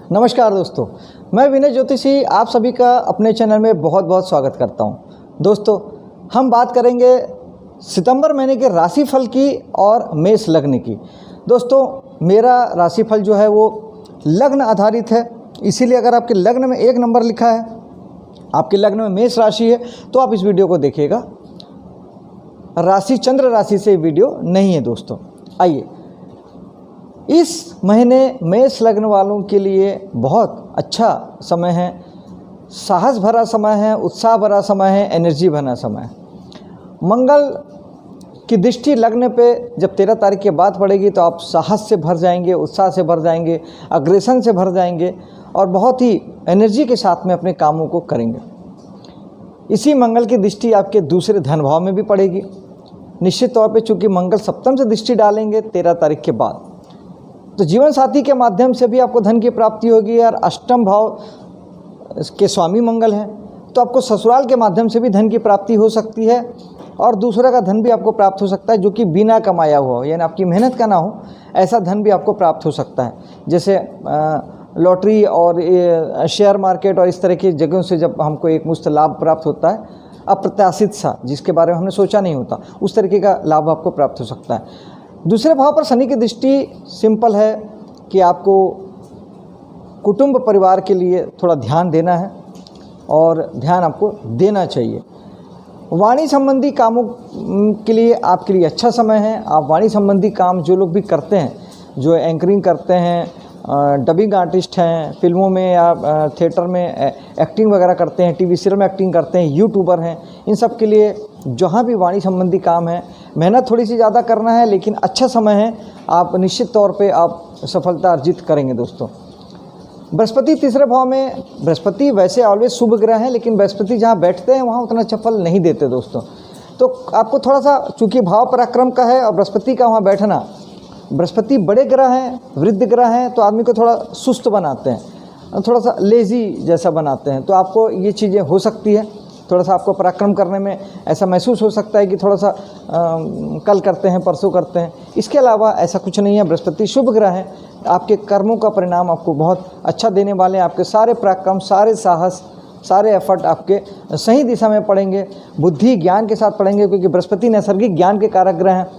नमस्कार दोस्तों, मैं विनय ज्योतिषी आप सभी का अपने चैनल में बहुत बहुत स्वागत करता हूं। दोस्तों, हम बात करेंगे सितंबर महीने के राशिफल की और मेष लग्न की। दोस्तों, मेरा राशिफल जो है वो लग्न आधारित है, इसीलिए अगर आपके लग्न में 1 नंबर लिखा है, आपके लग्न में मेष राशि है, तो आप इस वीडियो को देखिएगा। राशि चंद्र राशि से वीडियो नहीं है दोस्तों। आइए, इस महीने मेष लग्न वालों के लिए बहुत अच्छा समय है, साहस भरा समय है, उत्साह भरा समय है, एनर्जी भरा समय है। मंगल की दृष्टि लग्न पे जब 13 तारीख के बाद पड़ेगी तो आप साहस से भर जाएंगे, उत्साह से भर जाएंगे, अग्रेसन से भर जाएंगे और बहुत ही एनर्जी के साथ में अपने कामों को करेंगे। इसी मंगल की दृष्टि आपके दूसरे धन भाव में भी पड़ेगी। निश्चित तौर पे चूँकि मंगल सप्तम से दृष्टि डालेंगे 13 तारीख के बाद, तो जीवन साथी के माध्यम से भी आपको धन की प्राप्ति होगी। और अष्टम भाव के स्वामी मंगल हैं, तो आपको ससुराल के माध्यम से भी धन की प्राप्ति हो सकती है और दूसरे का धन भी आपको प्राप्त हो सकता है जो कि बिना कमाया हुआ हो, यानी आपकी मेहनत का ना हो, ऐसा धन भी आपको प्राप्त हो सकता है। जैसे लॉटरी और शेयर मार्केट और इस तरह की जगहों से जब हमको एक मुश्त लाभ प्राप्त होता है, अप्रत्याशित सा, जिसके बारे में हमने सोचा नहीं होता, उस तरीके का लाभ आपको प्राप्त हो सकता है। दूसरे भाव पर शनि की दृष्टि सिंपल है कि आपको कुटुंब परिवार के लिए थोड़ा ध्यान देना है और ध्यान आपको देना चाहिए। वाणी संबंधी कामों के लिए आपके लिए अच्छा समय है। आप वाणी संबंधी काम जो लोग भी करते हैं, जो एंकरिंग करते हैं, डबिंग आर्टिस्ट हैं, फिल्मों में या थिएटर में एक्टिंग वगैरह करते हैं, टीवी सीरियल में एक्टिंग करते हैं, यूट्यूबर हैं, इन सब के लिए जहाँ भी वाणी संबंधी काम है, मेहनत थोड़ी सी ज़्यादा करना है, लेकिन अच्छा समय है। आप निश्चित तौर पे आप सफलता अर्जित करेंगे दोस्तों। बृहस्पति तीसरे भाव में, बृहस्पति वैसे ऑलवेज शुभ ग्रह हैं, लेकिन बृहस्पति जहाँ बैठते हैं वहाँ उतना अच्छा फल नहीं देते दोस्तों। तो आपको थोड़ा सा, चूँकि भाव पराक्रम का है और बृहस्पति का वहाँ बैठना, बृहस्पति बड़े ग्रह हैं, वृद्ध ग्रह हैं, तो आदमी को थोड़ा सुस्त बनाते हैं, थोड़ा सा लेज़ी जैसा बनाते हैं। तो आपको ये चीज़ें हो सकती है, थोड़ा सा आपको पराक्रम करने में ऐसा महसूस हो सकता है कि थोड़ा सा कल करते हैं, परसों करते हैं। इसके अलावा ऐसा कुछ नहीं है। बृहस्पति शुभ ग्रह है, आपके कर्मों का परिणाम आपको बहुत अच्छा देने वाले हैं। आपके सारे पराक्रम, सारे साहस, सारे एफर्ट आपके सही दिशा में पड़ेंगे, बुद्धि ज्ञान के साथ पड़ेंगे, क्योंकि बृहस्पति नैसर्गिक ज्ञान के कारक ग्रह हैं।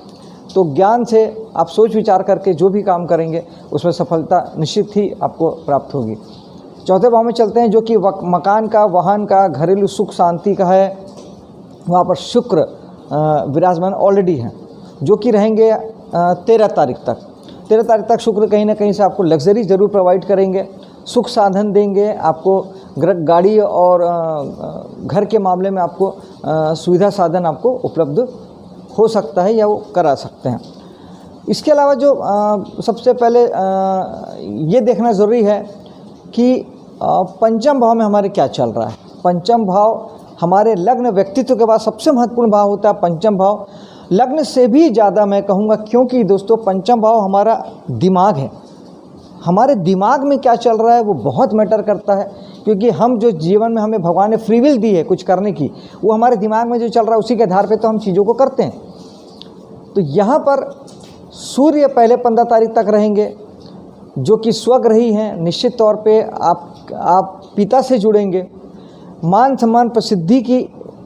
तो ज्ञान से आप सोच विचार करके जो भी काम करेंगे उसमें सफलता निश्चित ही आपको प्राप्त होगी। चौथे भाव में चलते हैं, जो कि मकान का, वाहन का, घरेलू सुख शांति का है। वहाँ पर शुक्र विराजमान ऑलरेडी हैं, जो कि रहेंगे 13 तारीख तक। 13 तारीख तक शुक्र कहीं ना कहीं से आपको लग्जरी ज़रूर प्रोवाइड करेंगे, सुख साधन देंगे आपको, गाड़ी और घर के मामले में आपको सुविधा साधन आपको उपलब्ध हो सकता है या वो करा सकते हैं। इसके अलावा जो सबसे पहले ये देखना ज़रूरी है कि पंचम भाव में हमारे क्या चल रहा है। पंचम भाव हमारे लग्न व्यक्तित्व के बाद सबसे महत्वपूर्ण भाव होता है पंचम भाव, लग्न से भी ज़्यादा मैं कहूँगा, क्योंकि दोस्तों पंचम भाव हमारा दिमाग है। हमारे दिमाग में क्या चल रहा है वो बहुत मैटर करता है, क्योंकि हम जो जीवन में हमें भगवान ने फ्री विल दी है कुछ करने की, वो हमारे दिमाग में जो चल रहा है उसी के आधार पे तो हम चीज़ों को करते हैं। तो यहाँ पर सूर्य पहले 15 तारीख तक रहेंगे, जो कि स्वग्रही हैं। निश्चित तौर पे आप पिता से जुड़ेंगे, मान सम्मान प्रसिद्धि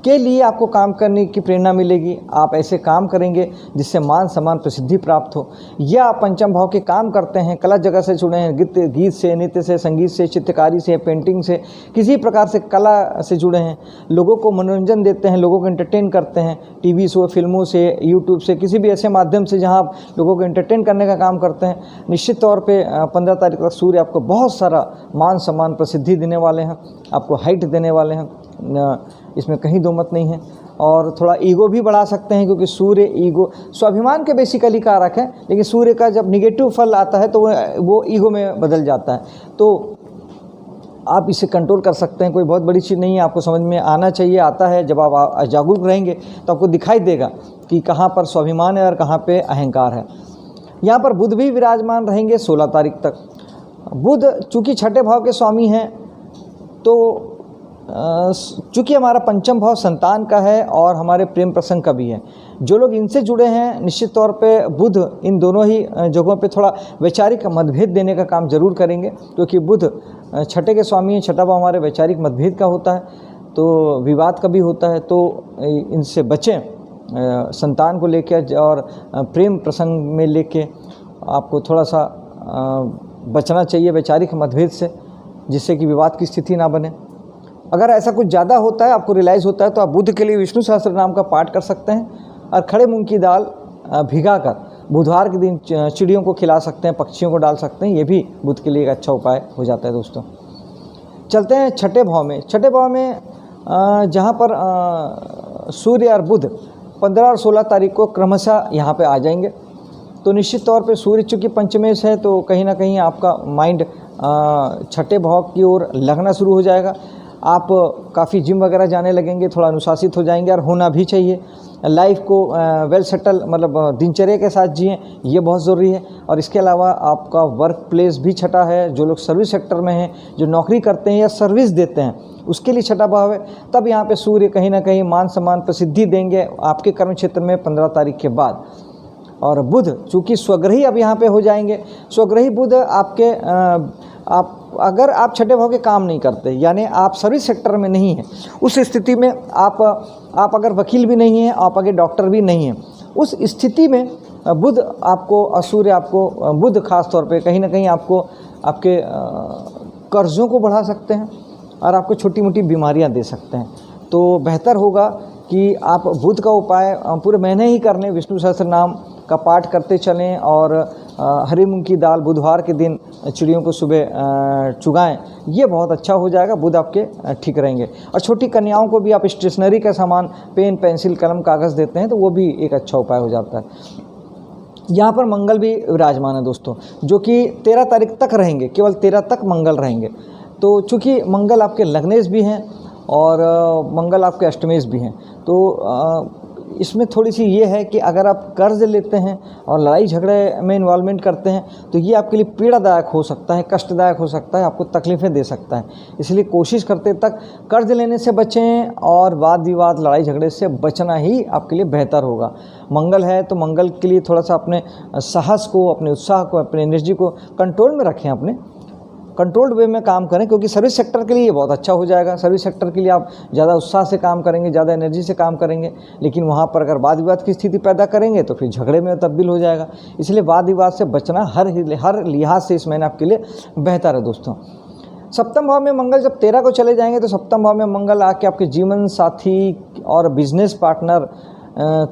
के लिए आपको काम करने की प्रेरणा मिलेगी। आप ऐसे काम करेंगे जिससे मान सम्मान प्रसिद्धि प्राप्त हो। या आप पंचम भाव के काम करते हैं, कला जगत से जुड़े हैं, गीत से, नृत्य से, संगीत से, चित्रकारी से, पेंटिंग से, किसी प्रकार से कला से जुड़े हैं, लोगों को मनोरंजन देते हैं, लोगों को एंटरटेन करते हैं, टीवी शो, फिल्मों से, यूट्यूब से, किसी भी ऐसे माध्यम से जहाँ आप लोगों को एंटरटेन करने का काम करते हैं, निश्चित तौर पर 15 तारीख तक सूर्य आपको बहुत सारा मान सम्मान प्रसिद्धि देने वाले हैं, आपको हाइट देने वाले हैं, इसमें कहीं दो मत नहीं है। और थोड़ा ईगो भी बढ़ा सकते हैं, क्योंकि सूर्य ईगो, स्वाभिमान के बेसिकली कारक है, लेकिन सूर्य का जब निगेटिव फल आता है तो वो ईगो में बदल जाता है। तो आप इसे कंट्रोल कर सकते हैं, कोई बहुत बड़ी चीज़ नहीं है, आपको समझ में आना चाहिए, आता है। जब आप जागरूक रहेंगे तो आपको दिखाई देगा कि कहाँ पर स्वाभिमान है और कहाँ पे अहंकार है। यहाँ पर बुध भी विराजमान रहेंगे 16 तारीख तक। बुध चूँकि छठे भाव के स्वामी हैं, तो चूँकि हमारा पंचम भाव संतान का है और हमारे प्रेम प्रसंग का भी है, जो लोग इनसे जुड़े हैं निश्चित तौर पे बुध इन दोनों ही जगहों पे थोड़ा वैचारिक मतभेद देने का काम जरूर करेंगे, क्योंकि बुध छठे के स्वामी हैं, छठा भाव हमारे वैचारिक मतभेद का होता है, तो विवाद का भी होता है, तो इनसे बचें। संतान को लेकर और प्रेम प्रसंग में लेके आपको थोड़ा सा बचना चाहिए वैचारिक मतभेद से, जिससे कि विवाद की स्थिति ना बने। अगर ऐसा कुछ ज़्यादा होता है, आपको रियलाइज़ होता है, तो आप बुध के लिए विष्णु सहस्त्र नाम का पाठ कर सकते हैं और खड़े मूंग की दाल भिगाकर बुधवार के दिन चिड़ियों को खिला सकते हैं, पक्षियों को डाल सकते हैं। ये भी बुध के लिए एक अच्छा उपाय हो जाता है दोस्तों। चलते हैं छठे भाव में। छठे भाव में जहाँ पर सूर्य और बुध 15 और 16 तारीख को क्रमशः यहाँ पे आ जाएंगे, तो निश्चित तौर पे सूर्य चूँकि पंचमेश है, तो कहीं ना कहीं आपका माइंड छठे भाव की ओर लगना शुरू हो जाएगा। आप काफ़ी जिम वगैरह जाने लगेंगे, थोड़ा अनुशासित हो जाएंगे, और होना भी चाहिए। लाइफ को वेल सेटल मतलब दिनचर्या के साथ जिएं, ये बहुत ज़रूरी है। और इसके अलावा आपका वर्क प्लेस भी छठा है, जो लोग सर्विस सेक्टर में हैं, जो नौकरी करते हैं या सर्विस देते हैं, उसके लिए छठा भाव है। तब यहाँ पे सूर्य कहीं ना कहीं मान सम्मान प्रसिद्धि देंगे आपके कर्म क्षेत्र में 15 तारीख के बाद। और बुध चूँकि स्वग्रही अब यहाँ पे हो जाएंगे, स्वग्रही बुध आपके अगर आप छठे भाव के काम नहीं करते, यानी आप सर्विस सेक्टर में नहीं हैं, उस स्थिति में आप अगर वकील भी नहीं हैं, आप अगर डॉक्टर भी नहीं हैं, उस स्थिति में बुध आपको सूर्य आपको बुध खास तौर पे कहीं ना कहीं आपको आपके कर्ज़ों को बढ़ा सकते हैं और आपको छोटी मोटी बीमारियां दे सकते हैं। तो बेहतर होगा कि आप बुध का उपाय पूरे महीने ही कर लें, विष्णु सहस्त्र नाम का पाठ करते चलें, और हरी मूंग की दाल बुधवार के दिन चिड़ियों को सुबह चुगाएं। ये बहुत अच्छा हो जाएगा, बुध आपके ठीक रहेंगे। और छोटी कन्याओं को भी आप स्टेशनरी का सामान, पेन, पेंसिल, कलम, कागज़ देते हैं, तो वो भी एक अच्छा उपाय हो जाता है। यहाँ पर मंगल भी विराजमान है दोस्तों, जो कि 13 तारीख तक रहेंगे, केवल 13 तक मंगल रहेंगे। तो चूँकि मंगल आपके लग्नेश भी हैं और मंगल आपके अष्टमेश भी हैं, तो इसमें थोड़ी सी ये है कि अगर आप कर्ज लेते हैं और लड़ाई झगड़े में इन्वॉल्वमेंट करते हैं, तो ये आपके लिए पीड़ादायक हो सकता है, कष्टदायक हो सकता है, आपको तकलीफ़ें दे सकता है। इसलिए कोशिश करते तक कर्ज लेने से बचें और वाद विवाद, लड़ाई झगड़े से बचना ही आपके लिए बेहतर होगा। मंगल है तो मंगल के लिए थोड़ा सा अपने साहस को, अपने उत्साह को, अपने एनर्जी को कंट्रोल में रखें, अपने कंट्रोल्ड वे में काम करें, क्योंकि सर्विस सेक्टर के लिए ये बहुत अच्छा हो जाएगा। सर्विस सेक्टर के लिए आप ज़्यादा उत्साह से काम करेंगे, ज़्यादा एनर्जी से काम करेंगे, लेकिन वहाँ पर अगर वाद विवाद की स्थिति पैदा करेंगे तो फिर झगड़े में तब्दील हो जाएगा। इसलिए वाद विवाद से बचना हर लिहाज से इस महीने आपके लिए बेहतर है दोस्तों। सप्तम भाव में मंगल जब 13 को चले जाएंगे, तो सप्तम भाव में मंगल आके आपके जीवन साथी और बिजनेस पार्टनर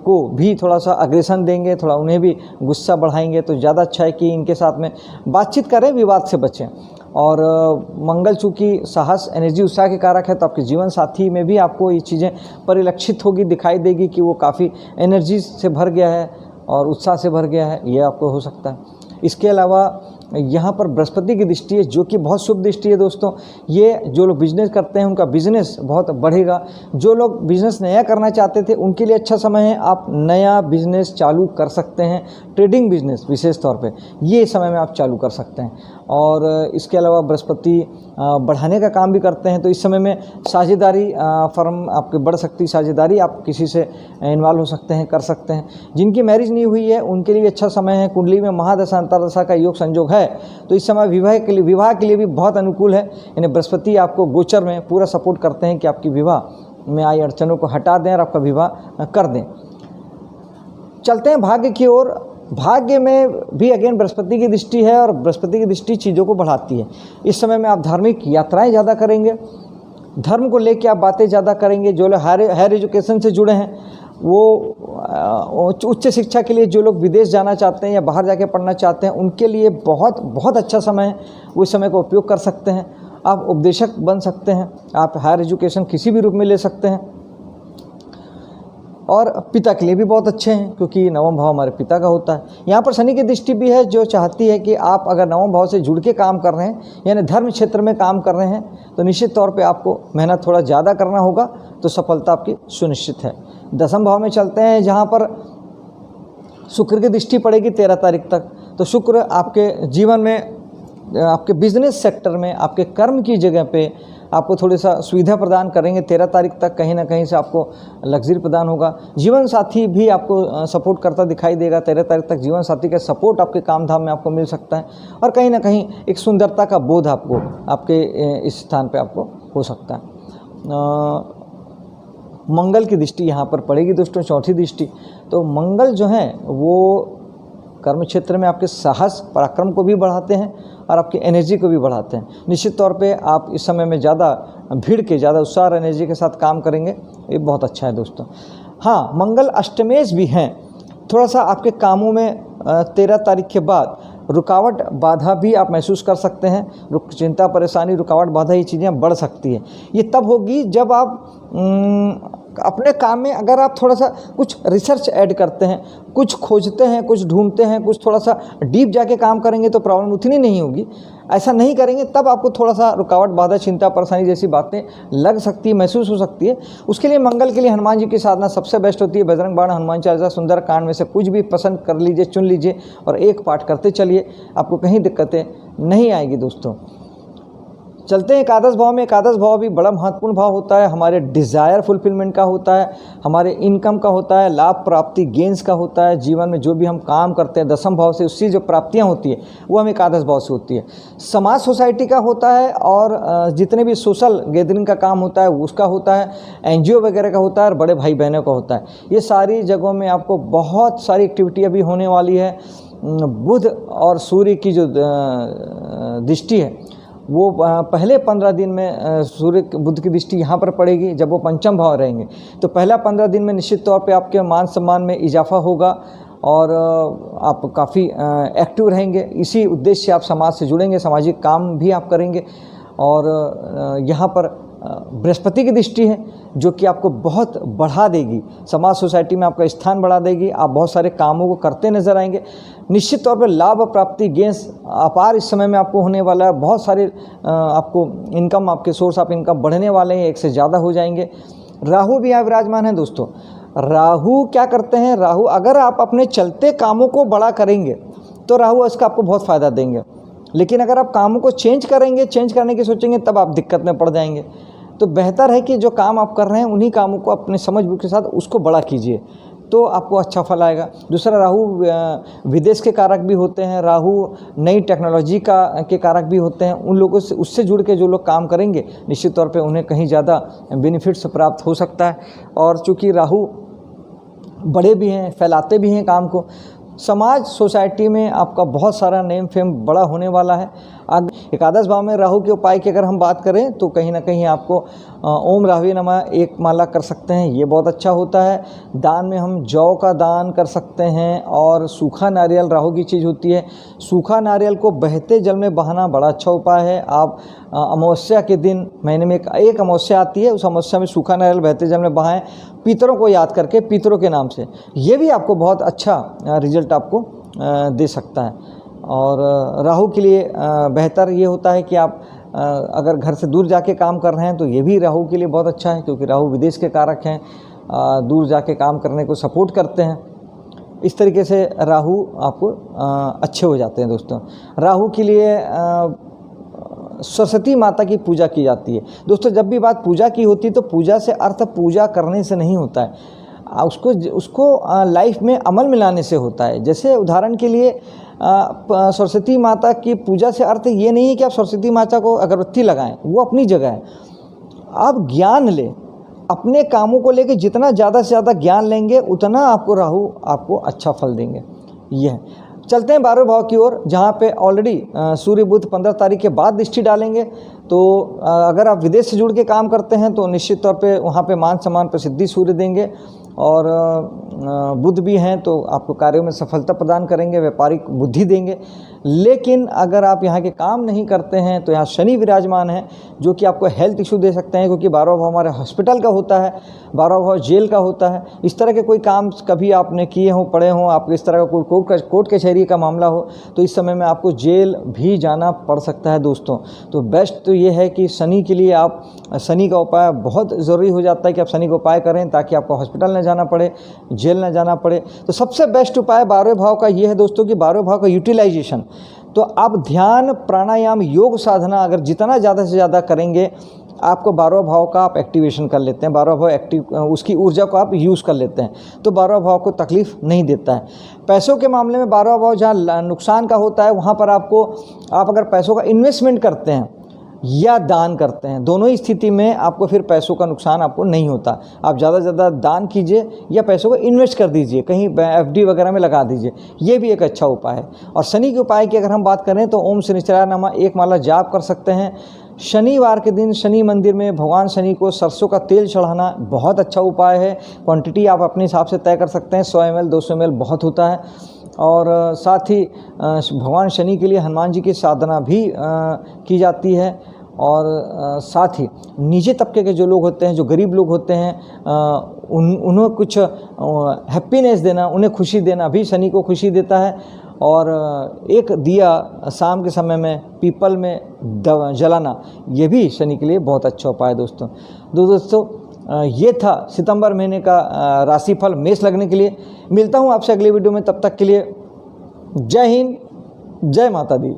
को भी थोड़ा सा अग्रेसन देंगे, थोड़ा उन्हें भी गुस्सा बढ़ाएंगे। तो ज़्यादा अच्छा है कि इनके साथ में बातचीत करें, विवाद से बचें। और मंगल चूँकि साहस, एनर्जी, उत्साह के कारक है, तो आपके जीवन साथी में भी आपको ये चीज़ें परिलक्षित होगी, दिखाई देगी कि वो काफ़ी एनर्जी से भर गया है और उत्साह से भर गया है, ये आपको हो सकता है। इसके अलावा यहाँ पर बृहस्पति की दृष्टि है, जो कि बहुत शुभ दृष्टि है दोस्तों। ये जो लोग बिजनेस करते हैं उनका बिजनेस बहुत बढ़ेगा। जो लोग बिजनेस नया करना चाहते थे उनके लिए अच्छा समय है, आप नया बिजनेस चालू कर सकते हैं। ट्रेडिंग बिजनेस विशेष तौर पे ये समय में आप चालू कर सकते हैं। और इसके अलावा बृहस्पति बढ़ाने का काम भी करते हैं, तो इस समय में साझेदारी फर्म आपके बढ़ सकती, साझेदारी आप किसी से इन्वॉल्व हो सकते हैं, कर सकते हैं। जिनकी मैरिज नहीं हुई है उनके लिए अच्छा समय है। कुंडली में महादशा अंतरदशा का योग संयोग है, तो इस समय विवाह के लिए भी बहुत अनुकूल है। यानी बृहस्पति आपको गोचर में पूरा सपोर्ट करते हैं कि आपकी विवाह में आई अड़चनों को हटा दें और आपका विवाह कर दें। चलते हैं भाग्य की ओर। भाग्य में भी अगेन बृहस्पति की दृष्टि है, और बृहस्पति की दृष्टि चीज़ों को बढ़ाती है। इस समय में आप धार्मिक यात्राएं ज़्यादा करेंगे, धर्म को लेकर आप बातें ज़्यादा करेंगे। जो लोग हायर एजुकेशन से जुड़े हैं, वो उच्च शिक्षा के लिए जो लोग विदेश जाना चाहते हैं या बाहर जाके पढ़ना चाहते हैं, उनके लिए बहुत बहुत अच्छा समय है। वो इस समय का उपयोग कर सकते हैं। आप उपदेशक बन सकते हैं, आप हायर एजुकेशन किसी भी रूप में ले सकते हैं। और पिता के लिए भी बहुत अच्छे हैं, क्योंकि नवम भाव हमारे पिता का होता है। यहाँ पर शनि की दृष्टि भी है, जो चाहती है कि आप अगर नवम भाव से जुड़ के काम कर रहे हैं, यानी धर्म क्षेत्र में काम कर रहे हैं, तो निश्चित तौर पे आपको मेहनत थोड़ा ज़्यादा करना होगा, तो सफलता आपकी सुनिश्चित है। दसम भाव में चलते हैं, जहाँ पर शुक्र की दृष्टि पड़ेगी 13 तारीख तक। तो शुक्र आपके जीवन में, आपके बिजनेस सेक्टर में, आपके कर्म की जगह पे आपको थोड़ी सा सुविधा प्रदान करेंगे। 13 तारीख तक कहीं ना कहीं से आपको लग्जरी प्रदान होगा। जीवन साथी भी आपको सपोर्ट करता दिखाई देगा। 13 तारीख तक जीवन साथी का सपोर्ट आपके काम धाम में आपको मिल सकता है और कहीं ना कहीं एक सुंदरता का बोध आपको आपके इस स्थान पे आपको हो सकता है। मंगल की दृष्टि यहाँ पर पड़ेगी दोस्तों, चौथी दृष्टि। तो मंगल जो है वो कर्म क्षेत्र में आपके साहस पराक्रम को भी बढ़ाते हैं और आपकी एनर्जी को भी बढ़ाते हैं। निश्चित तौर पे आप इस समय में ज़्यादा भीड़ के, ज़्यादा उत्साह और एनर्जी के साथ काम करेंगे, ये बहुत अच्छा है दोस्तों। हाँ, मंगल अष्टमेश भी हैं, थोड़ा सा आपके कामों में 13 तारीख के बाद रुकावट बाधा भी आप महसूस कर सकते हैं। चिंता परेशानी रुकावट बाधा ये चीज़ें बढ़ सकती है। ये तब होगी जब आप अपने काम में अगर आप थोड़ा सा कुछ रिसर्च ऐड करते हैं, कुछ खोजते हैं, कुछ ढूंढते हैं, कुछ थोड़ा सा डीप जाके काम करेंगे तो प्रॉब्लम उतनी नहीं होगी। ऐसा नहीं करेंगे तब आपको थोड़ा सा रुकावट बाधा चिंता परेशानी जैसी बातें लग सकती है, महसूस हो सकती है। उसके लिए मंगल के लिए हनुमान जी की साधना सबसे बेस्ट होती है। बजरंग बाण, हनुमान चालीसा, सुंदर कांड में से कुछ भी पसंद कर लीजिए, चुन लीजिए और एक पाठ करते चलिए, आपको कहीं दिक्कतें नहीं आएगी दोस्तों। चलते हैं एकादश भाव में। एकादश भाव भी बड़ा महत्वपूर्ण भाव होता है, हमारे डिज़ायर फुलफिलमेंट का होता है, हमारे इनकम का होता है, लाभ प्राप्ति गेंस का होता है। जीवन में जो भी हम काम करते हैं दसम भाव से, उसकी जो प्राप्तियां होती है वो हमें एकादश भाव से होती है। समाज सोसाइटी का होता है और जितने भी सोशल गैदरिंग का काम होता है उसका होता है, NGO वगैरह का होता है और बड़े भाई बहनों का होता है। ये सारी जगहों में आपको बहुत सारी एक्टिविटी अभी होने वाली है। बुध और सूर्य की जो दृष्टि है वो पहले 15 दिन में सूर्य बुध की दृष्टि यहाँ पर पड़ेगी जब वो पंचम भाव रहेंगे। तो पहला 15 दिन में निश्चित तौर पे आपके मान सम्मान में इजाफा होगा और आप काफ़ी एक्टिव रहेंगे। इसी उद्देश्य से आप समाज से जुड़ेंगे, सामाजिक काम भी आप करेंगे। और यहाँ पर बृहस्पति की दृष्टि है जो कि आपको बहुत बढ़ा देगी, समाज सोसाइटी में आपका स्थान बढ़ा देगी। आप बहुत सारे कामों को करते नजर आएंगे। निश्चित तौर पर लाभ प्राप्ति गेंस अपार इस समय में आपको होने वाला है। बहुत सारे आपको इनकम, आपके सोर्स ऑफ इनकम बढ़ने वाले हैं, एक से ज़्यादा हो जाएंगे। राहु भी यहाँ विराजमान है दोस्तों। राहु क्या करते हैं? राहु अगर आप अपने चलते कामों को बड़ा करेंगे तो राहु इसका आपको बहुत फ़ायदा देंगे, लेकिन अगर आप कामों को चेंज करेंगे, चेंज करने की सोचेंगे तब आप दिक्कत में पड़ जाएंगे। तो बेहतर है कि जो काम आप कर रहे हैं उन्हीं कामों को अपने समझ बुझ के साथ उसको बड़ा कीजिए तो आपको अच्छा फल आएगा। दूसरा, राहु विदेश के कारक भी होते हैं। राहु नई टेक्नोलॉजी के कारक भी होते हैं। उन लोगों से, उससे जुड़ के जो लोग काम करेंगे निश्चित तौर पे उन्हें कहीं ज़्यादा बेनिफिट्स प्राप्त हो सकता है। और चूँकि राहु बड़े भी हैं, फैलाते भी हैं काम को, समाज सोसाइटी में आपका बहुत सारा नेम फेम बड़ा होने वाला है। एकादश भाव में राहु के उपाय की अगर हम बात करें तो कहीं ना कहीं आपको ओम राहवे नमः एक माला कर सकते हैं, ये बहुत अच्छा होता है। दान में हम जौ का दान कर सकते हैं और सूखा नारियल राहु की चीज़ होती है। सूखा नारियल को बहते जल में बहाना बड़ा अच्छा उपाय है। आप अमावस्या के दिन, महीने में एक अमावस्या आती है, उस अमावस्या में सूखा नारियल बहते जल में बहाएं, पितरों को याद करके, पितरों के नाम से। ये भी आपको बहुत अच्छा रिजल्ट आपको दे सकता है। और राहु के लिए बेहतर ये होता है कि आप अगर घर से दूर जाके काम कर रहे हैं तो ये भी राहु के लिए बहुत अच्छा है, क्योंकि राहु विदेश के कारक हैं, दूर जाके काम करने को सपोर्ट करते हैं। इस तरीके से राहु आपको अच्छे हो जाते हैं दोस्तों। राहु के लिए सरस्वती माता की पूजा की जाती है दोस्तों। जब भी बात पूजा की होती है तो पूजा से अर्थ पूजा करने से नहीं होता है, उसको लाइफ में अमल में लाने से होता है। जैसे उदाहरण के लिए सरस्वती माता की पूजा से अर्थ ये नहीं है कि आप सरस्वती माता को अगरबत्ती लगाएं, वो अपनी जगह है। आप ज्ञान लें, अपने कामों को लेकर जितना ज़्यादा से ज़्यादा ज्ञान लेंगे उतना आपको राहु आपको अच्छा फल देंगे। ये है। चलते हैं 12वें भाव की ओर, जहाँ पे ऑलरेडी सूर्य बुध 15 तारीख के बाद दृष्टि डालेंगे। तो अगर आप विदेश से जुड़ के काम करते हैं तो निश्चित तौर पे वहाँ पे मान सम्मान प्रसिद्धि सूर्य देंगे। और बुध भी हैं तो आपको कार्यों में सफलता प्रदान करेंगे, व्यापारिक बुद्धि देंगे। लेकिन अगर आप यहाँ के काम नहीं करते हैं तो यहाँ शनि विराजमान है जो कि आपको हेल्थ इशू दे सकते हैं, क्योंकि 12वां भाव हमारे हॉस्पिटल का होता है, 12वां भाव जेल का होता है। इस तरह के कोई काम कभी आपने किए हों, पढ़े हों, आपको इस तरह का कोई कोर्ट कचहरी का मामला हो तो इस समय में आपको जेल भी जाना पड़ सकता है दोस्तों। तो बेस्ट तो ये है कि शनि के लिए आप शनि का उपाय बहुत ज़रूरी हो जाता है कि आप शनि का उपाय करें ताकि आपको हॉस्पिटल न जाना पड़े, जेल न जाना पड़े। तो सबसे बेस्ट उपाय 12वें भाव का ये है दोस्तों कि 12वें भाव का यूटिलाइजेशन। तो आप ध्यान, प्राणायाम, योग साधना अगर जितना ज़्यादा से ज़्यादा करेंगे आपको 12वां भाव का आप एक्टिवेशन कर लेते हैं, 12वां भाव एक्टिव, उसकी ऊर्जा को आप यूज़ कर लेते हैं, तो 12वां भाव को तकलीफ़ नहीं देता है। पैसों के मामले में 12वां भाव जहाँ नुकसान का होता है, वहाँ पर आप अगर पैसों का इन्वेस्टमेंट करते हैं या दान करते हैं, दोनों ही स्थिति में आपको फिर पैसों का नुकसान आपको नहीं होता। आप ज़्यादा से ज़्यादा दान कीजिए या पैसों को इन्वेस्ट कर दीजिए, कहीं FD वगैरह में लगा दीजिए, ये भी एक अच्छा उपाय है। और शनि के उपाय की अगर हम बात करें तो ओम शनिश्चराय नमः 1 माला जाप कर सकते हैं। शनिवार के दिन शनि मंदिर में भगवान शनि को सरसों का तेल चढ़ाना बहुत अच्छा उपाय है। क्वांटिटी आप अपने हिसाब से तय कर सकते हैं, 100 ml 200 ml बहुत होता है। और साथ ही भगवान शनि के लिए हनुमान जी की साधना भी की जाती है। और साथ ही नीचे तबके के जो लोग होते हैं, जो गरीब लोग होते हैं, उन्हें कुछ हैप्पीनेस देना, उन्हें खुशी देना भी शनि को खुशी देता है। और एक दिया शाम के समय में पीपल में जलाना, ये भी शनि के लिए बहुत अच्छा उपाय है दोस्तों। ये था सितंबर महीने का राशिफल मेष लगने के लिए। मिलता हूँ आपसे अगली वीडियो में, तब तक के लिए जय हिंद, जय माता दी।